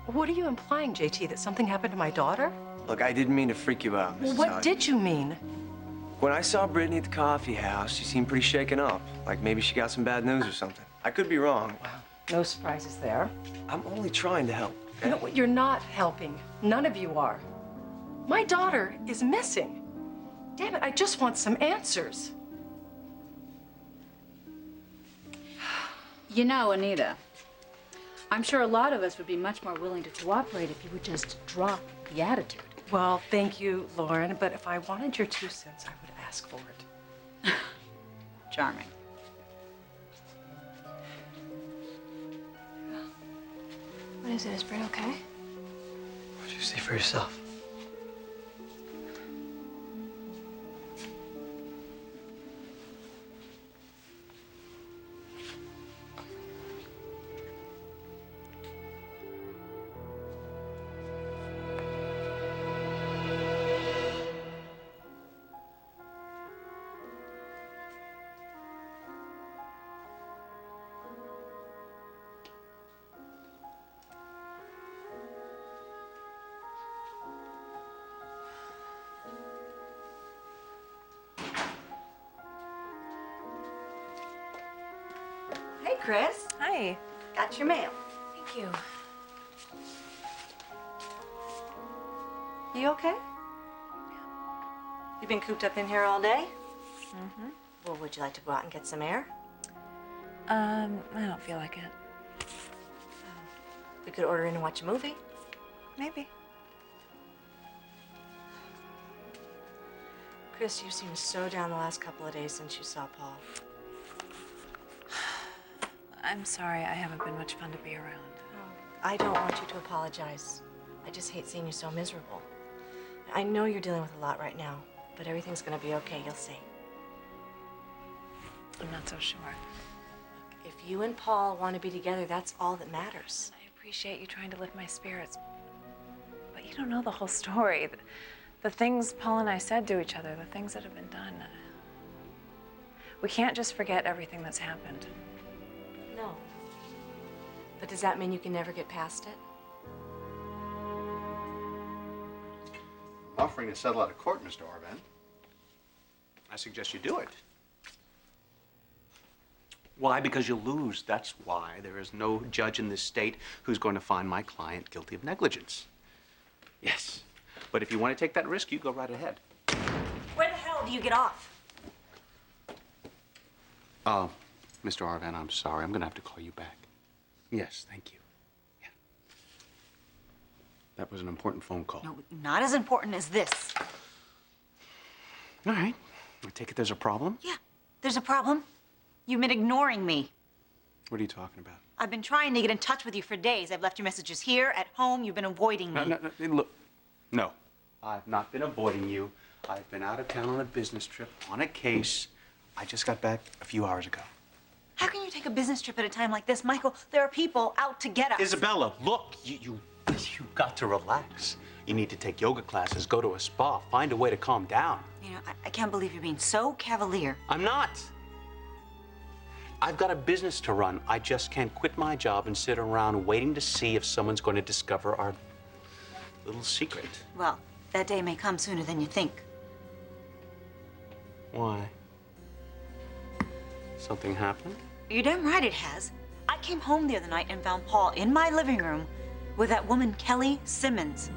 What are you implying, JT, that something happened to my daughter? Look, I didn't mean to freak you out, Mrs. What Hodge. did you mean? When I saw Brittany at the coffee house, she seemed pretty shaken up. Like maybe she got some bad news or something. I could be wrong. Wow, no surprises there. I'm only trying to help. Okay? No, you're not helping. None of you are. My daughter is missing. Damn it, I just want some answers. You know, Anita, I'm sure a lot of us would be much more willing to cooperate if you would just drop the attitude. Well, thank you, Lauren, but if I wanted your 2 cents, I would ask for it. Charming. What is it? Is Britt okay? What'd you see for yourself? Hey, Chris. Hi. Got your mail. Thank you. You okay? You been cooped up in here all day? Mm-hmm. Well, would you like to go out and get some air? I don't feel like it. We could order in and watch a movie. Maybe. Chris, you seem so down the last couple of days since you saw Paul. I'm sorry. I haven't been much fun to be around. I don't want you to apologize. I just hate seeing you so miserable. I know you're dealing with a lot right now, but everything's gonna be okay, you'll see. I'm not so sure. If you and Paul want to be together, that's all that matters. I appreciate you trying to lift my spirits, but you don't know the whole story. The things Paul and I said to each other, the things that have been done. We can't just forget everything that's happened. No. But does that mean you can never get past it? I'm offering to settle out of court, Mr. Arvan. I suggest you do it. Why? Because you'll lose. That's why. There is no judge in this state who's going to find my client guilty of negligence. Yes. But if you want to take that risk, you go right ahead. Where the hell do you get off? Mr. Arvan, I'm sorry. I'm going to have to call you back. Yes, thank you. Yeah. That was an important phone call. No, not as important as this. All right. I take it there's a problem? Yeah, there's a problem. You've been ignoring me. What are you talking about? I've been trying to get in touch with you for days. I've left your messages here, at home. You've been avoiding me. No, look. No, I've not been avoiding you. I've been out of town on a business trip, on a case. I just got back a few hours ago. How can you take a business trip at a time like this? Michael, there are people out to get us. Isabella, look, you got to relax. You need to take yoga classes, go to a spa, find a way to calm down. You know, I can't believe you're being so cavalier. I'm not. I've got a business to run. I just can't quit my job and sit around waiting to see if someone's going to discover our little secret. Well, that day may come sooner than you think. Why? Something happened? You're damn right it has. I came home the other night and found Paul in my living room with that woman, Kelly Simmons.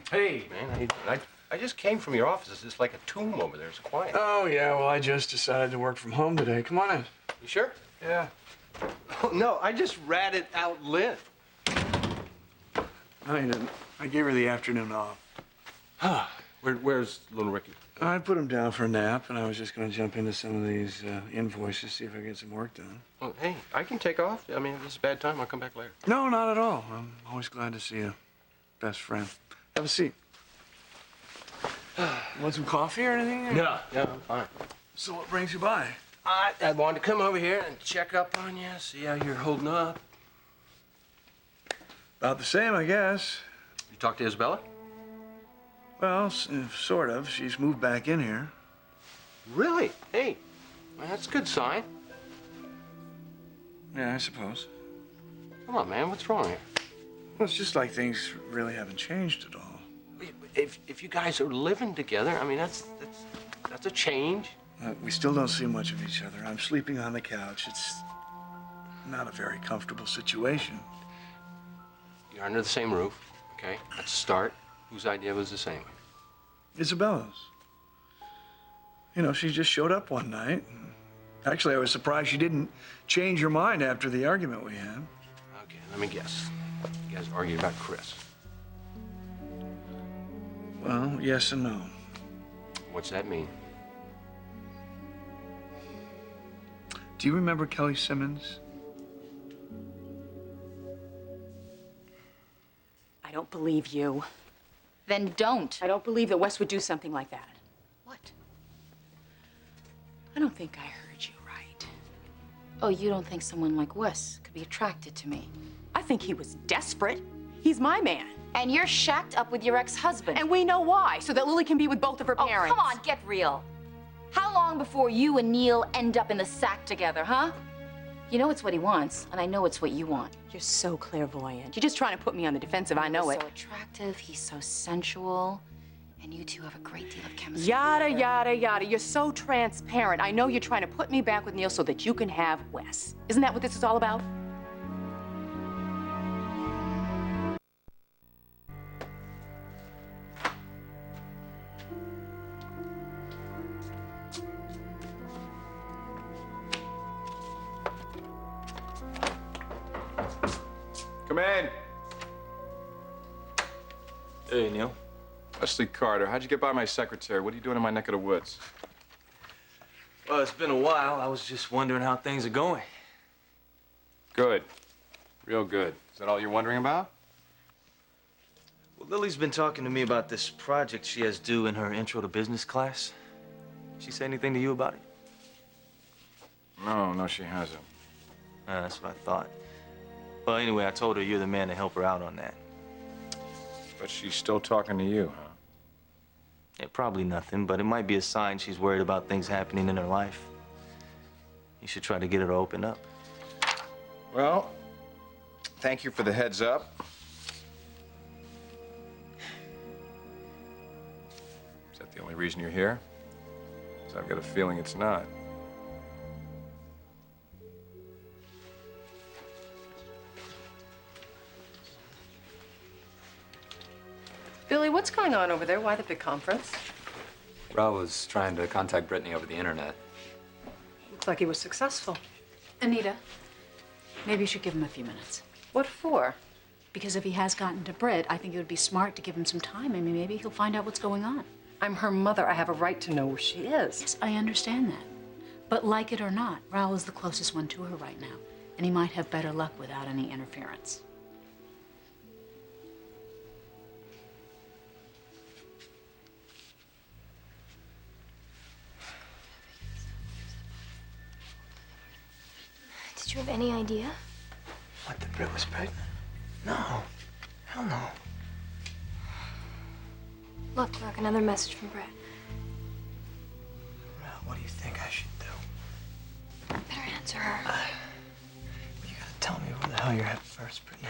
Hey, man, I just came from your office. It's like a tomb over there. It's quiet. Oh, yeah, well, I just decided to work from home today. Come on in. You sure? Yeah. Oh, no, I just ratted out Lynn. No, you didn't. I gave her the afternoon off. Where's little Ricky? I put him down for a nap, and I was just going to jump into some of these invoices, see if I can get some work done. Well, hey, I can take off. I mean, if this is a bad time, I'll come back later. No, not at all. I'm always glad to see a best friend. Have a seat. Want some coffee or anything? No, I'm fine. So what brings you by? I wanted to come over here and check up on you, see how you're holding up. About the same, I guess. You talked to Isabella? Well, sort of. She's moved back in here. Really? Hey, well, that's a good sign. Yeah, I suppose. Come on, man, what's wrong here? Well, it's just like things really haven't changed at all. If you guys are living together, I mean, that's a change. We still don't see much of each other. I'm sleeping on the couch. It's not a very comfortable situation. You're under the same roof, okay? That's a start. Whose idea was the same? Isabella's. You know, she just showed up one night. Actually, I was surprised she didn't change her mind after the argument we had. Okay, let me guess. You guys argued about Chris. Well, yes and no. What's that mean? Do you remember Kelly Simmons? I don't believe you. Then don't. I don't believe that Wes would do something like that. What? I don't think I heard you right. Oh, you don't think someone like Wes could be attracted to me? I think he was desperate. He's my man. And you're shacked up with your ex-husband. And we know why, so that Lily can be with both of her parents. Oh, come on, get real. How long before you and Neil end up in the sack together, huh? You know it's what he wants, and I know it's what you want. You're so clairvoyant. You're just trying to put me on the defensive, I know it. He's so attractive, he's so sensual, and you two have a great deal of chemistry. Yada, yada, yada. You're so transparent. I know you're trying to put me back with Neil so that you can have Wes. Isn't that what this is all about? Come in. Hey, Neil. Leslie Carter, how'd you get by my secretary? What are you doing in my neck of the woods? Well, it's been a while. I was just wondering how things are going. Good. Real good. Is that all you're wondering about? Well, Lily's been talking to me about this project she has due in her intro to business class. She say anything to you about it? No, she hasn't. That's what I thought. Well, anyway, I told her you're the man to help her out on that. But she's still talking to you, huh? Yeah, probably nothing, but it might be a sign she's worried about things happening in her life. You should try to get her to open up. Well, thank you for the heads up. Is that the only reason you're here? 'Cause I've got a feeling it's not. Billy, what's going on over there? Why the big conference? Raul was trying to contact Brittany over the internet. Looks like he was successful. Anita, maybe you should give him a few minutes. What for? Because if he has gotten to Britt, I think it would be smart to give him some time. I mean, maybe he'll find out what's going on. I'm her mother. I have a right to know where she is. Yes, I understand that. But like it or not, Raul is the closest one to her right now. And he might have better luck without any interference. Did you have any idea? What, that Britt was pregnant? No. Hell no. Look, another message from Brett. Well, what do you think I should do? Better answer her. You gotta tell me where the hell you're at first, Brittany.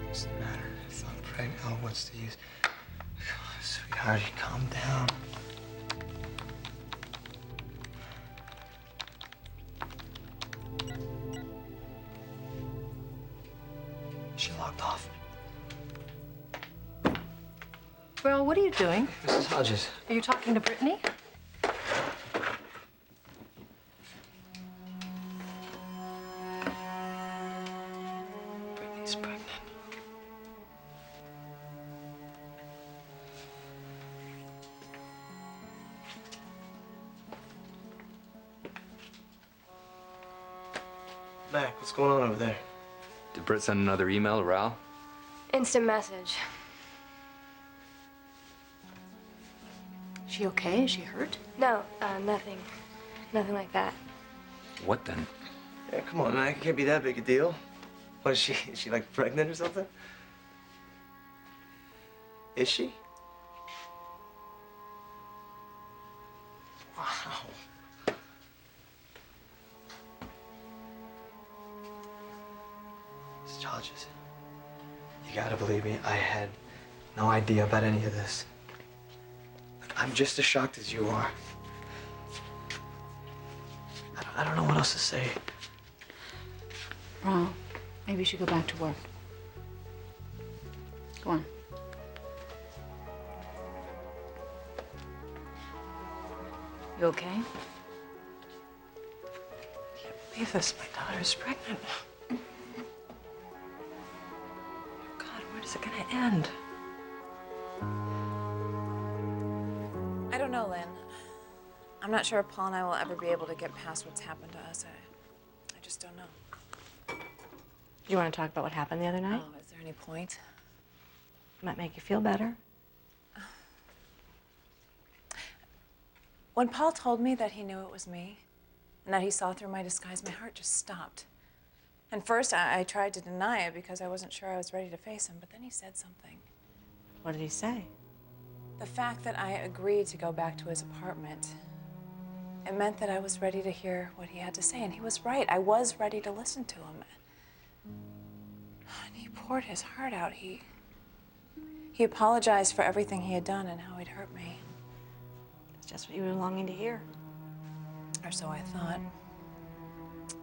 What's the matter? If I'm pregnant, oh, what's the use? Come on, sweetheart, calm down. She logged off. Well, what are you doing? Mrs. Hodges. Are you talking to Brittany? Brittany's pregnant. Mac, what's going on over there? Did Britt send another email to Ral? Instant message. Is she okay? Is she hurt? No, nothing. Nothing like that. What then? Yeah, come on, Mac. It can't be that big a deal. What, is she like pregnant or something? Is she? Wow. Mrs. Hodges, you gotta believe me, I had no idea about any of this. I'm just as shocked as you are. I don't know what else to say. Ral, maybe you should go back to work. Go on. You okay? I can't believe this. My daughter's pregnant. God, where is it gonna end? I don't know, Lynn. I'm not sure if Paul and I will ever be able to get past what's happened to us. I just don't know. You want to talk about what happened the other night? Oh, is there any point? Might make you feel better. When Paul told me that he knew it was me and that he saw through my disguise, my heart just stopped. And first, I tried to deny it because I wasn't sure I was ready to face him, but then he said something. What did he say? The fact that I agreed to go back to his apartment, it meant that I was ready to hear what he had to say, and he was right. I was ready to listen to him. And he poured his heart out. He apologized for everything he had done and how he'd hurt me. It's just what you were longing to hear. Or so I thought.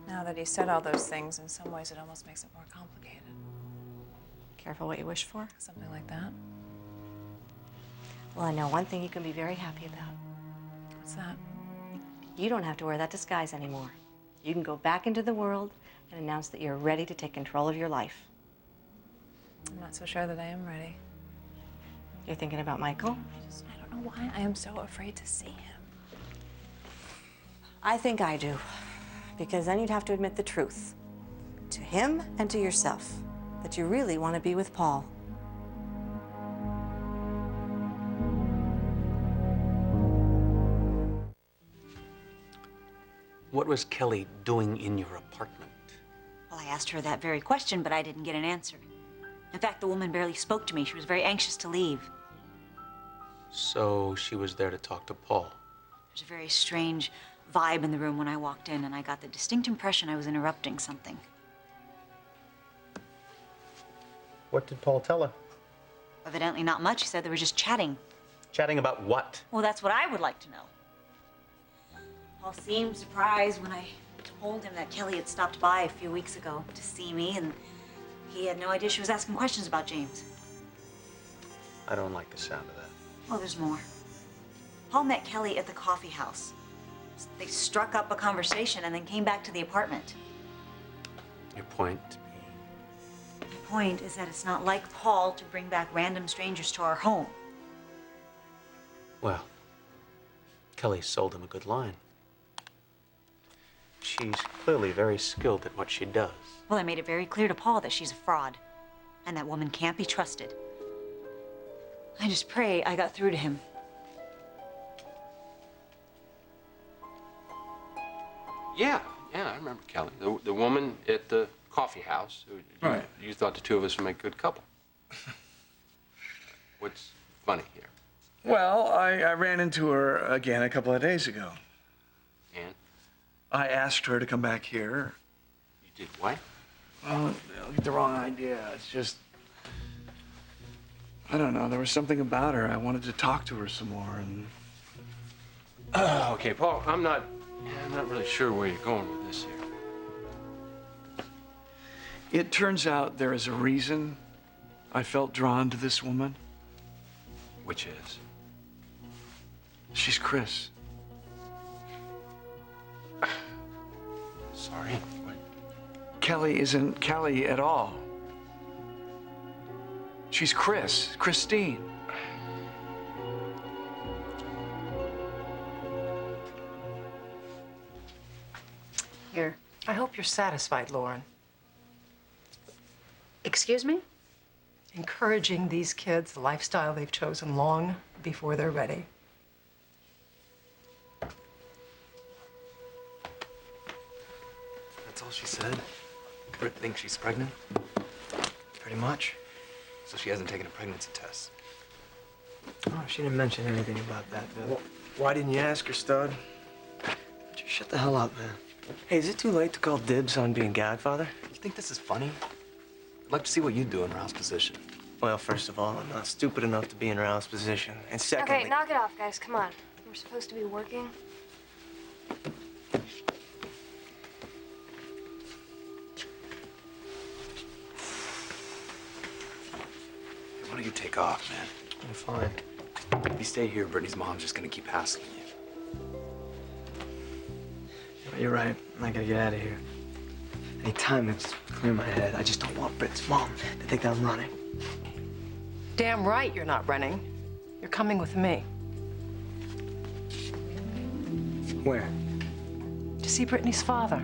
Now that he said all those things, in some ways it almost makes it more complicated. Careful what you wish for. Something like that. Well, I know one thing you can be very happy about. What's that? You don't have to wear that disguise anymore. You can go back into the world and announce that you're ready to take control of your life. I'm not so sure that I am ready. You're thinking about Michael? I don't know why I am so afraid to see him. I think I do. Because then you'd have to admit the truth. To him and to yourself. That you really want to be with Paul. What was Kelly doing in your apartment? Well, I asked her that very question, but I didn't get an answer. In fact, the woman barely spoke to me. She was very anxious to leave. So she was there to talk to Paul. There's a very strange vibe in the room when I walked in, and I got the distinct impression I was interrupting something. What did Paul tell her? Evidently not much. He said they were just chatting. Chatting about what? Well, that's what I would like to know. Paul seemed surprised when I told him that Kelly had stopped by a few weeks ago to see me, and he had no idea she was asking questions about James. I don't like the sound of that. Well, there's more. Paul met Kelly at the coffee house. They struck up a conversation and then came back to the apartment. Your point? My point is that it's not like Paul to bring back random strangers to our home. Well, Kelly sold him a good line. She's clearly very skilled at what she does. Well, I made it very clear to Paul that she's a fraud, and that woman can't be trusted. I just pray I got through to him. Yeah, I remember Kelly. The woman at the coffee house. Right. You thought the two of us would make a good couple. What's funny here? Well, I ran into her again a couple of days ago. And? I asked her to come back here. You did what? Well, don't get the wrong idea. It's just, I don't know. There was something about her. I wanted to talk to her some more, and Okay, Paul, I'm not really sure where you're going with this here. it turns out there is a reason I felt drawn to this woman. Which is? She's Chris. Sorry. What? Kelly isn't Kelly at all. She's Christine. Here. I hope you're satisfied, Lauren. Excuse me? Encouraging these kids the lifestyle they've chosen long before they're ready. That's all she said? Britt thinks she's pregnant? Pretty much. So she hasn't taken a pregnancy test. Oh, she didn't mention anything about that, Bill. Well, why didn't you ask her, stud? Just shut the hell up, man. Hey, is it too late to call dibs on being godfather? You think this is funny? I'd like to see what you'd do in Ralph's position. Well, first of all, I'm not stupid enough to be in Ralph's position. And secondly... Okay, knock it off, guys. Come on. We're supposed to be working. Why don't you take off, man? I'm fine. If you stay here, Brittany's mom's just gonna keep hassling you. You're right. I gotta get out of here. Any time that's clear in my head. I just don't want Britt's mom to think that I'm running. Damn right you're not running. You're coming with me. Where? To see Brittany's father.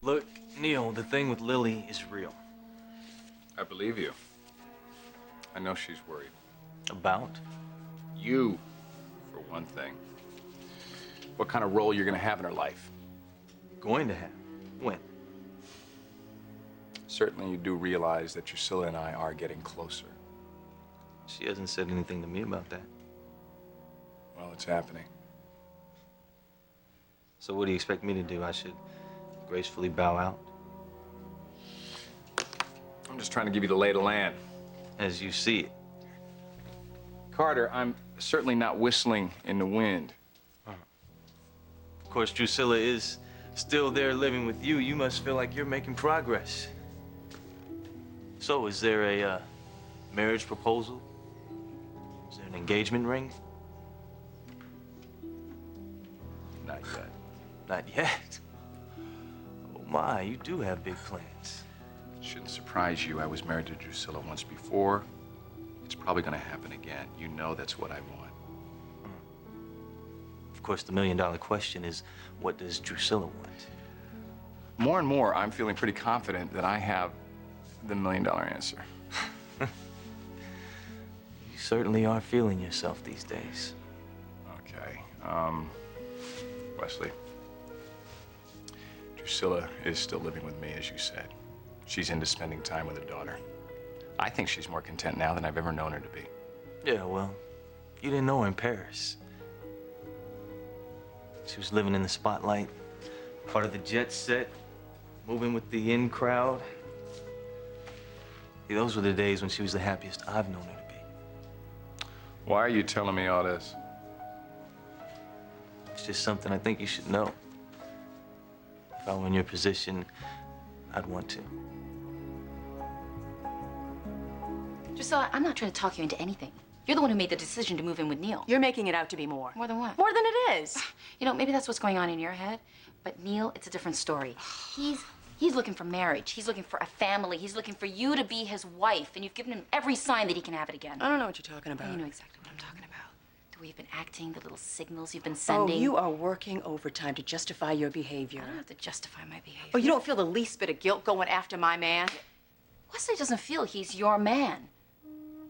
Look, Neil, the thing with Lily is real. I believe you. I know she's worried. About? You, for one thing. What kind of role you're gonna have in her life? Going to have. When? Certainly you do realize that Drusilla and I are getting closer. She hasn't said anything to me about that. Well, it's happening. So what do you expect me to do? I should gracefully bow out? I'm just trying to give you the lay of the land. As you see it. Carter, I'm certainly not whistling in the wind. Of course, Drusilla is still there living with you. You must feel like you're making progress. So, is there a marriage proposal? Is there an engagement ring? Not yet. Not yet? Oh my, you do have big plans. Shouldn't surprise you. I was married to Drusilla once before. It's probably gonna happen again. You know that's what I want. Of course, the million-dollar question is, what does Drusilla want? More and more, I'm feeling pretty confident that I have the million-dollar answer. You certainly are feeling yourself these days. Okay. Wesley. Drusilla is still living with me, as you said. She's into spending time with her daughter. I think she's more content now than I've ever known her to be. Yeah, well, you didn't know her in Paris. She was living in the spotlight, part of the jet set, moving with the in crowd. See, those were the days when she was the happiest I've known her to be. Why are you telling me all this? It's just something I think you should know. If I were in your position, I'd want to. Drusilla, I'm not trying to talk you into anything. You're the one who made the decision to move in with Neil. You're making it out to be more. More than what? More than it is. You know, maybe that's what's going on in your head. But Neil, it's a different story. He's looking for marriage. He's looking for a family. He's looking for you to be his wife. And you've given him every sign that he can have it again. I don't know what you're talking about. You know exactly what I'm talking about. The way you've been acting, the little signals you've been Oh, sending. you are working overtime to justify your behavior. I don't have to justify my behavior. Oh, you don't feel the least bit of guilt going after my man? Wesley doesn't feel he's your man.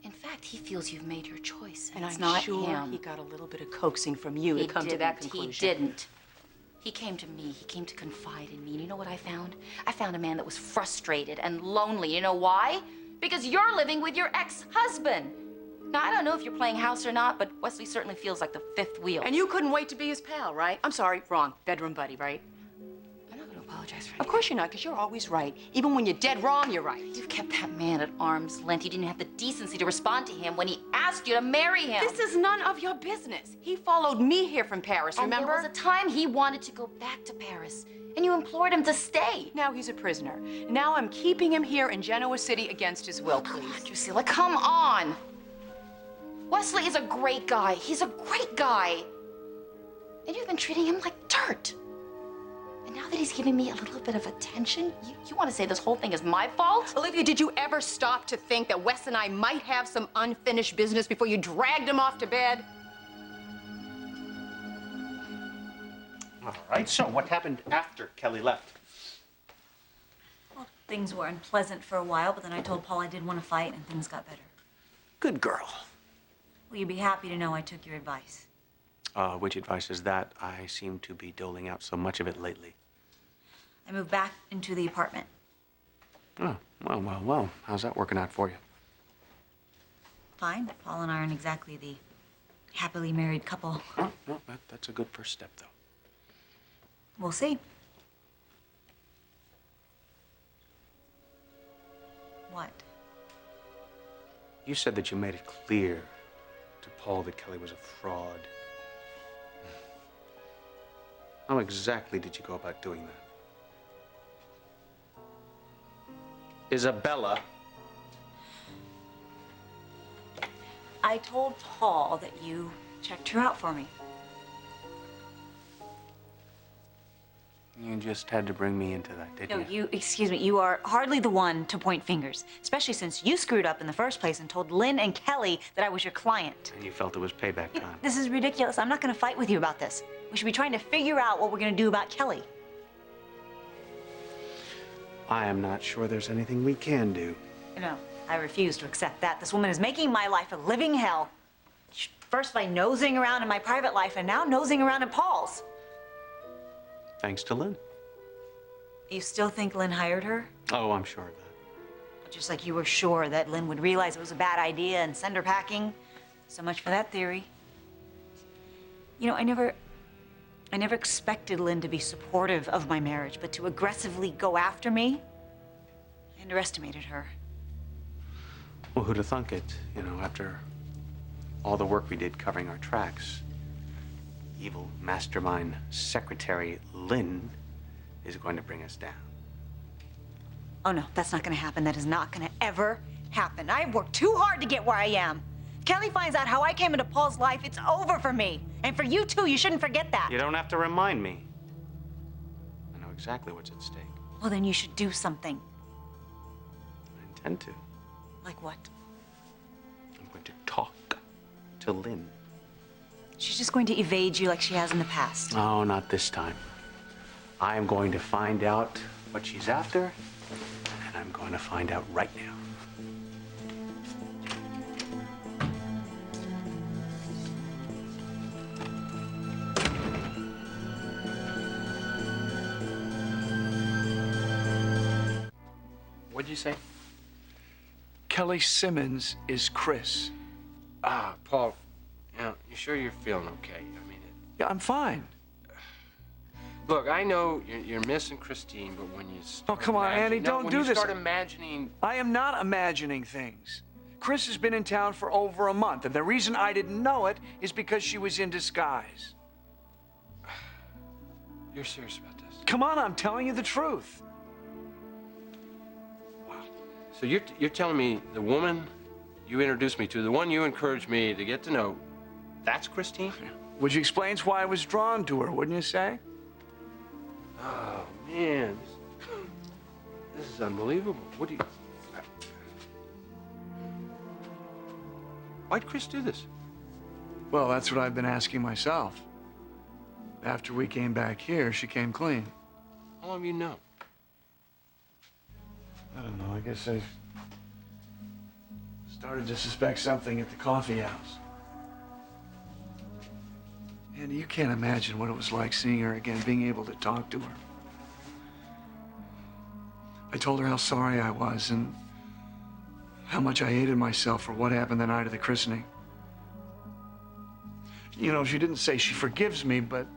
In fact, he feels you've made your choice, and it's I'm not sure him. he got a little bit of coaxing from you to He come to that didn't. conclusion. He didn't. He came to me. He came to confide in me. And you know what I found? I found a man that was frustrated and lonely. You know why? Because you're living with your ex-husband. Now, I don't know if you're playing house or not, but Wesley certainly feels like the fifth wheel. And you couldn't wait to be his pal, right? I'm sorry, wrong. Bedroom buddy, right? I'm not going to apologize for anything. Of course you're not, because you're always right. Even when you're dead wrong, you're right. You've kept that man at arm's length. You didn't have the decency to respond to him when he asked you to marry him. This is none of your business. He followed me here from Paris, remember? And there was a time he wanted to go back to Paris, and you implored him to stay. Now he's a prisoner. Now I'm keeping him here in Genoa City against his will, please. Come on, Drusilla, come on. Wesley is a great guy. He's a great guy. And you've been treating him like dirt. And now that he's giving me a little bit of attention, you want to say this whole thing is my fault? Olivia, did you ever stop to think that Wes and I might have some unfinished business before you dragged him off to bed? All right, so what happened after Kelly left? Well, things were unpleasant for a while, but then I told Paul I did want to fight, and things got better. Good girl. Well, you'd be happy to know I took your advice. Which advice is that? I seem to be doling out so much of it lately. I moved back into the apartment. Oh, well. How's that working out for you? Fine. Paul and I aren't exactly the happily married couple. Oh, no, that's a good first step, though. We'll see. What? You said that you made it clear to Paul that Kelly was a fraud. How exactly did you go about doing that? Isabella. I told Paul that you checked her out for me. You just had to bring me into that, didn't you? Excuse me, you are hardly the one to point fingers, especially since you screwed up in the first place and told Lynn and Kelly that I was your client. And you felt it was payback time. This is ridiculous. I'm not going to fight with you about this. We should be trying to figure out what we're going to do about Kelly. I am not sure there's anything we can do. No, I refuse to accept that. This woman is making my life a living hell. First by nosing around in my private life, and now nosing around in Paul's. Thanks to Lynn. You still think Lynn hired her? Oh, I'm sure of that. Just like you were sure that Lynn would realize it was a bad idea and send her packing. So much for that theory. You know, I never expected Lynn to be supportive of my marriage, but to aggressively go after me, I underestimated her. Well, who'd have thunk it? You know, after all the work we did covering our tracks, evil mastermind secretary Lynn is going to bring us down. Oh no, that's not gonna happen. That is not gonna ever happen. I've worked too hard to get where I am. Kelly finds out how I came into Paul's life, it's over for me. And for you too, you shouldn't forget that. You don't have to remind me. I know exactly what's at stake. Well, then you should do something. I intend to. Like what? I'm going to talk to Lynn. She's just going to evade you like she has in the past. Oh, not this time. I am going to find out what she's after, and I'm going to find out right now. What'd you say? Kelly Simmons is Chris. Ah, Paul, you sure you're feeling okay? I mean, Yeah, I'm fine. look, I know you're missing Christine, but when you start come on, Andy, don't do this. When you start imagining... I am not imagining things. Chris has been in town for over a month, and the reason I didn't know it is because she was in disguise. You're serious about this? Come on, I'm telling you the truth. So you're telling me the woman you introduced me to, the one you encouraged me to get to know, that's Christine? Which explains why I was drawn to her, wouldn't you say? Oh, man. This is unbelievable. What do you... Why'd Chris do this? Well, that's what I've been asking myself. After we came back here, she came clean. How long have you known? I don't know, I guess I started to suspect something at the coffee house. Andy, you can't imagine what it was like seeing her again, being able to talk to her. I told her how sorry I was, and how much I hated myself for what happened the night of the christening. You know, she didn't say she forgives me, but,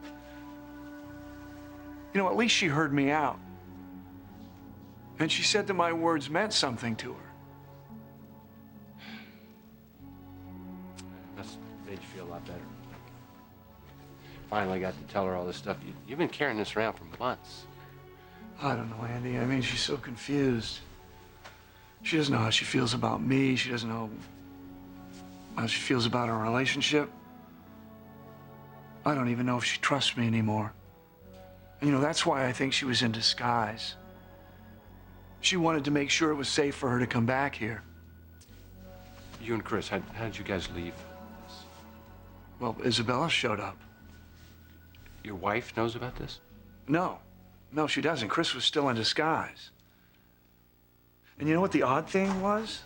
you know, at least she heard me out. And she said that my words meant something to her. That's made you feel a lot better. Finally got to tell her all this stuff. You've been carrying this around for months. I don't know, Andy. I mean, she's so confused. She doesn't know how she feels about me. She doesn't know how she feels about our relationship. I don't even know if she trusts me anymore. And, you know, that's why I think she was in disguise. She wanted to make sure it was safe for her to come back here. You and Chris, how did you guys leave? Well, Isabella showed up. Your wife knows about this? No. No, she doesn't. Chris was still in disguise. And you know what the odd thing was?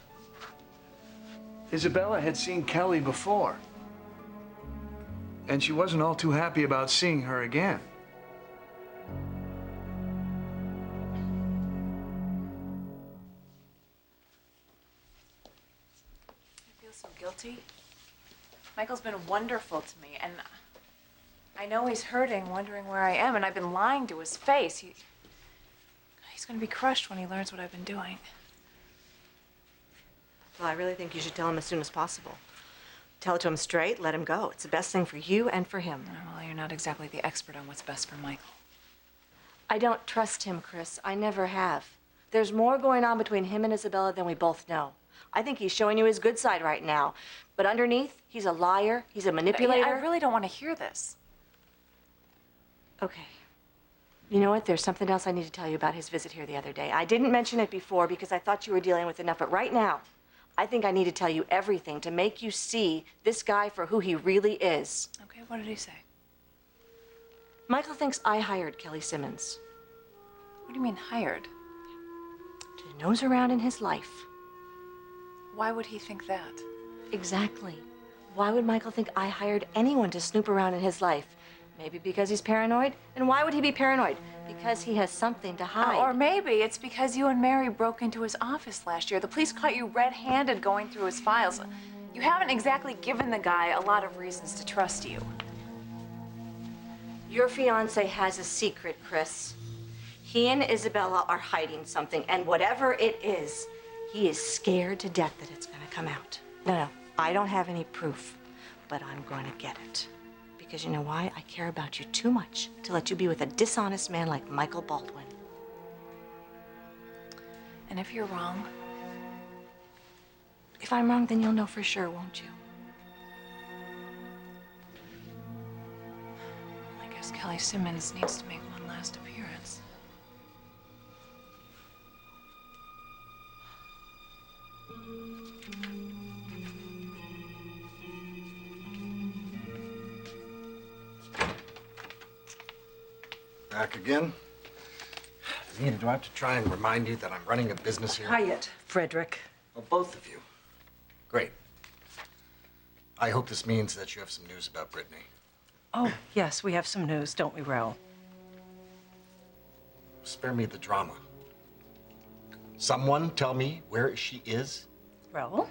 Isabella had seen Kelly before. And she wasn't all too happy about seeing her again. I feel so guilty. Michael's been wonderful to me, and I know he's hurting, wondering where I am, and I've been lying to his face. He's gonna be crushed when he learns what I've been doing. Well, I really think you should tell him as soon as possible. Tell it to him straight, let him go. It's the best thing for you and for him. Well, you're not exactly the expert on what's best for Michael. I don't trust him, Chris. I never have. There's more going on between him and Isabella than we both know. I think he's showing you his good side right now. But underneath, he's a liar, he's a manipulator. I really don't want to hear this. Okay. You know what? There's something else I need to tell you about his visit here the other day. I didn't mention it before because I thought you were dealing with enough, but right now, I think I need to tell you everything to make you see this guy for who he really is. Okay, what did he say? Michael thinks I hired Kelly Simmons. What do you mean, hired? To nose around in his life. Why would he think that? Exactly. Why would Michael think I hired anyone to snoop around in his life? Maybe because he's paranoid? And why would he be paranoid? Because he has something to hide. Or maybe it's because you and Mary broke into his office last year. The police caught you red-handed going through his files. You haven't exactly given the guy a lot of reasons to trust you. Your fiancé has a secret, Chris. He and Isabella are hiding something, and whatever it is, he is scared to death that it's gonna come out. No, I don't have any proof, but I'm going to get it. Because you know why? I care about you too much to let you be with a dishonest man like Michael Baldwin. And if you're wrong? If I'm wrong, then you'll know for sure, won't you? I guess Kelly Simmons needs to make one last appearance. Back again? Nina, do I have to try and remind you that I'm running a business here? Quiet, Frederick. Well, both of you. Great. I hope this means that you have some news about Brittany. Oh, yes, we have some news, don't we, Raoul? Spare me the drama. Someone tell me where she is? Raoul?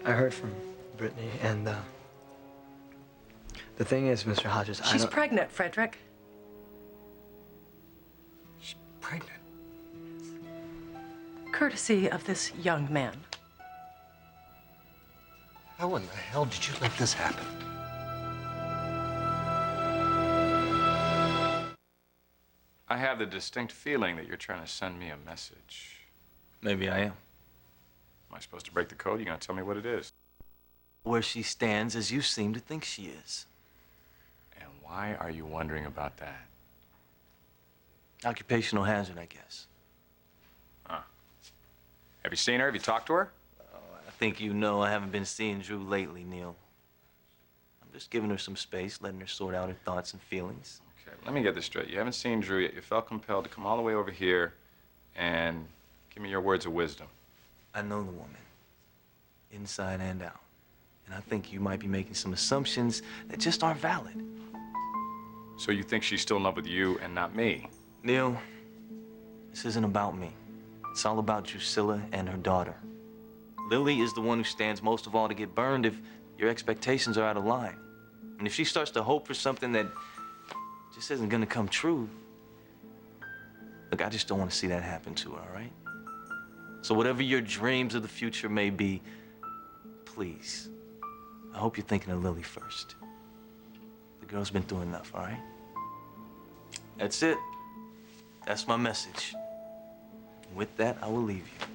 I heard from Brittany, and the thing is, Mr. Hodges, She's pregnant, Frederick. She's pregnant? Courtesy of this young man. How in the hell did you let this happen? I have the distinct feeling that you're trying to send me a message. Maybe I am. Am I supposed to break the code? You gonna tell me what it is? Where she stands as you seem to think she is. And why are you wondering about that? Occupational hazard, I guess. Huh. Have you seen her? Have you talked to her? I think you know I haven't been seeing Drew lately, Neil. I'm just giving her some space, letting her sort out her thoughts and feelings. Okay, let me get this straight. You haven't seen Drew yet. You felt compelled to come all the way over here and give me your words of wisdom. I know the woman, inside and out. And I think you might be making some assumptions that just aren't valid. So you think she's still in love with you and not me? Neil, This isn't about me. It's all about Drusilla and her daughter. Lily is the one who stands most of all to get burned if your expectations are out of line. And if she starts to hope for something that just isn't gonna come true, look, I just don't want to see that happen to her, all right? So whatever your dreams of the future may be, please, I hope you're thinking of Lily first. The girl's been through enough, all right? That's it. That's my message. With that, I will leave you.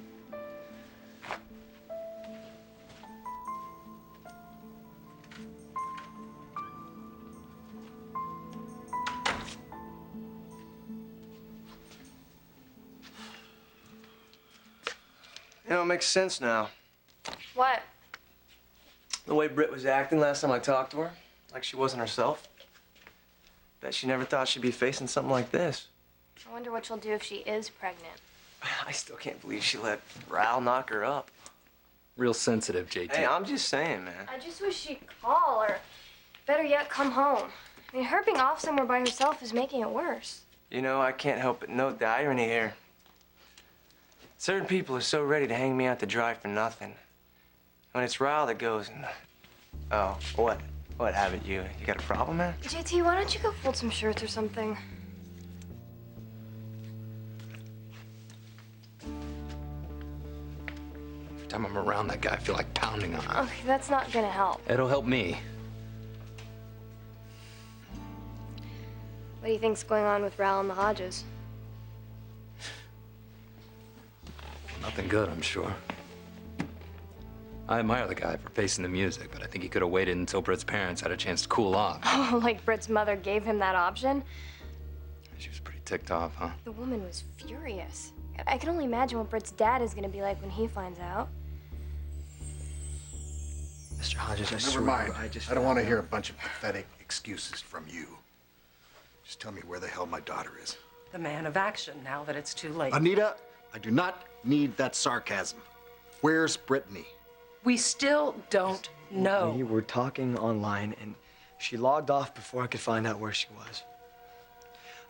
You know, it makes sense now. What? The way Britt was acting last time I talked to her, like she wasn't herself. Bet she never thought she'd be facing something like this. I wonder what she'll do if she is pregnant. I still can't believe she let Ral knock her up. Real sensitive, JT. Hey, I'm just saying, man. I just wish she'd call, or better yet, come home. I mean, her being off somewhere by herself is making it worse. You know, I can't help but note the irony here. Certain people are so ready to hang me out to dry for nothing. When it's Ral that goes and... Oh, what? What haven't you? You got a problem, man? JT, why don't you go fold some shirts or something? Every time I'm around that guy, I feel like pounding on him. Okay, that's not gonna help. It'll help me. What do you think's going on with Ral and the Hodges? Nothing good, I'm sure. I admire the guy for pacing the music, but I think he could have waited until Britt's parents had a chance to cool off. Oh, like Britt's mother gave him that option? She was pretty ticked off, huh? The woman was furious. I can only imagine what Britt's dad is gonna be like when he finds out. Mr. Hodges, I Never swear, mind. I don't want to hear a bunch of pathetic excuses from you. Just tell me where the hell my daughter is. The man of action now that it's too late. Anita, I do not need that sarcasm. Where's Brittany? We still don't know. We were talking online, and she logged off before I could find out where she was.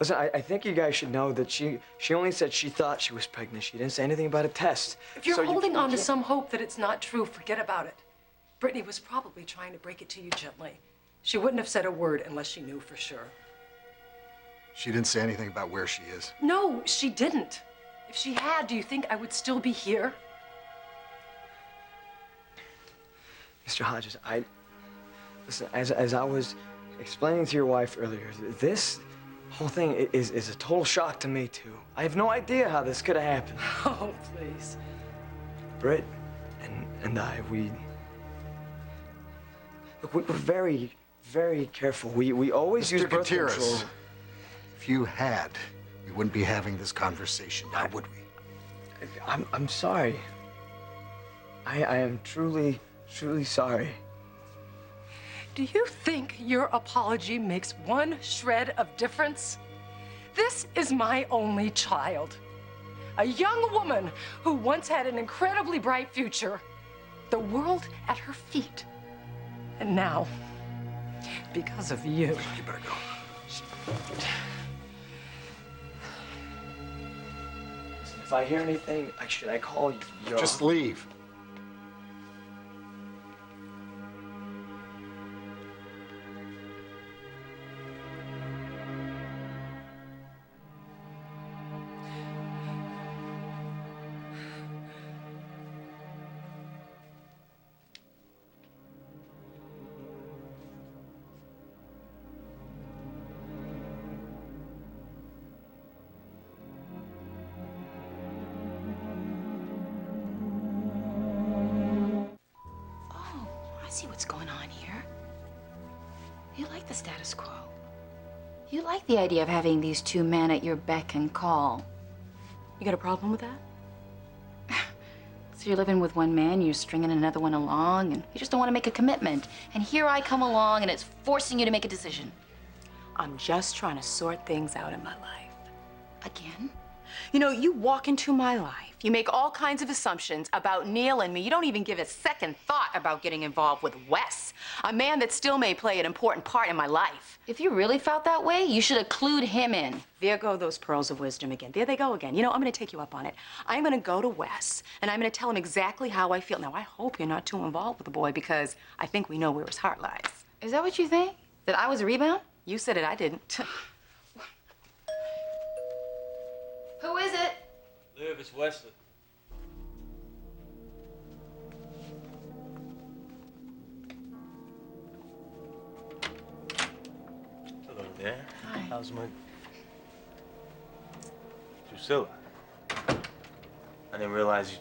Listen, I think you guys should know that she only said she thought she was pregnant. She didn't say anything about a test. If you're So holding on to can't- some hope that it's not true, forget about it. Brittany was probably trying to break it to you gently. She wouldn't have said a word unless she knew for sure. She didn't say anything about where she is. No, she didn't. If she had, do you think I would still be here? Mr. Hodges, listen, as I was explaining to your wife earlier, this whole thing is a total shock to me, too. I have no idea how this could have happened. Oh, please. Britt and I, look, we're very, very careful. We always use Mr. birth control. Gutierrez, if you had, we wouldn't be having this conversation now, would we? I'm sorry. I am truly sorry. Do you think your apology makes one shred of difference? This is my only child. A young woman who once had an incredibly bright future. The world at her feet. And now, because of you. You better go. If I hear anything, should I call you? Just leave. I see what's going on here. You like the status quo. You like the idea of having these two men at your beck and call. You got a problem with that? So you're living with one man, you're stringing another one along, and you just don't want to make a commitment. And here I come along, and it's forcing you to make a decision. I'm just trying to sort things out in my life. Again? You know, you walk into my life, you make all kinds of assumptions about Neil and me. You don't even give a second thought about getting involved with Wes, a man that still may play an important part in my life. If you really felt that way, you should have clued him in. There go those pearls of wisdom again. There they go again. You know, I'm gonna take you up on it. I'm gonna go to Wes, and I'm gonna tell him exactly how I feel. Now, I hope you're not too involved with the boy, because I think we know where his heart lies. Is that what you think? That I was a rebound? You said it, I didn't. Who is it? Liv, it's Wesley. Hello there. Hi. How's my... Drusilla. I didn't realize you...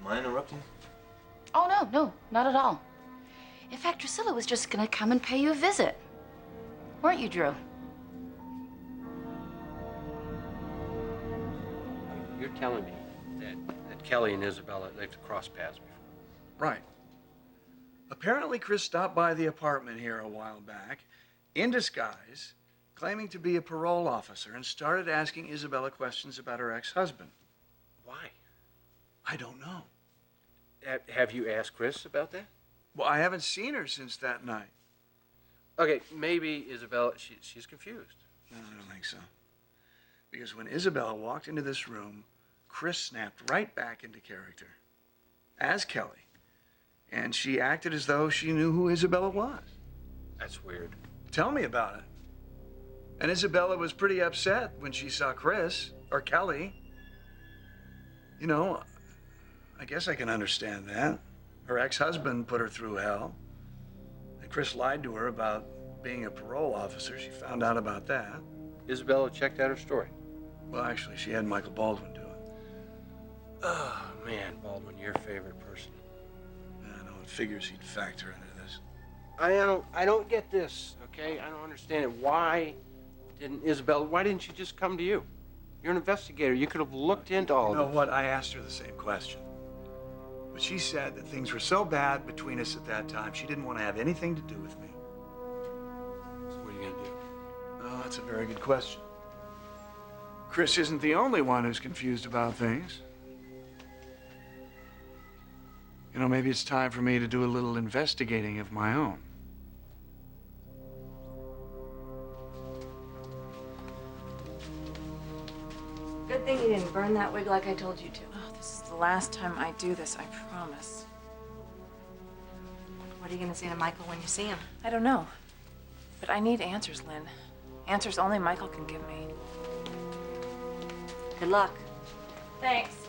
Am I interrupting? Oh, no, not at all. In fact, Drusilla was just gonna come and pay you a visit. Weren't you, Drew? You're telling me that Kelly and Isabella, they've crossed paths before. Right. Apparently, Chris stopped by the apartment here a while back, in disguise, claiming to be a parole officer, and started asking Isabella questions about her ex-husband. Why? I don't know. Have you asked Chris about that? Well, I haven't seen her since that night. Okay, maybe Isabella, she's confused. No, I don't think so. Because when Isabella walked into this room, Chris snapped right back into character as Kelly. And she acted as though she knew who Isabella was. That's weird. Tell me about it. And Isabella was pretty upset when she saw Chris, or Kelly. You know, I guess I can understand that. Her ex-husband put her through hell. And Chris lied to her about being a parole officer. She found out about that. Isabella checked out her story. Well, actually, she had Michael Baldwin do it. Oh, man, Baldwin, your favorite person. I know, it figures he'd factor into this. I don't get this, okay? I don't understand it. Why didn't you just come to you? You're an investigator. You could have looked into all of this. You know what? I asked her the same question. But she said that things were so bad between us at that time, she didn't want to have anything to do with me. So what are you going to do? Oh, that's a very good question. Chris isn't the only one who's confused about things. You know, maybe it's time for me to do a little investigating of my own. Good thing you didn't burn that wig like I told you to. Oh, this is the last time I do this, I promise. What are you gonna say to Michael when you see him? I don't know. But I need answers, Lynn. Answers only Michael can give me. Good luck. Thanks.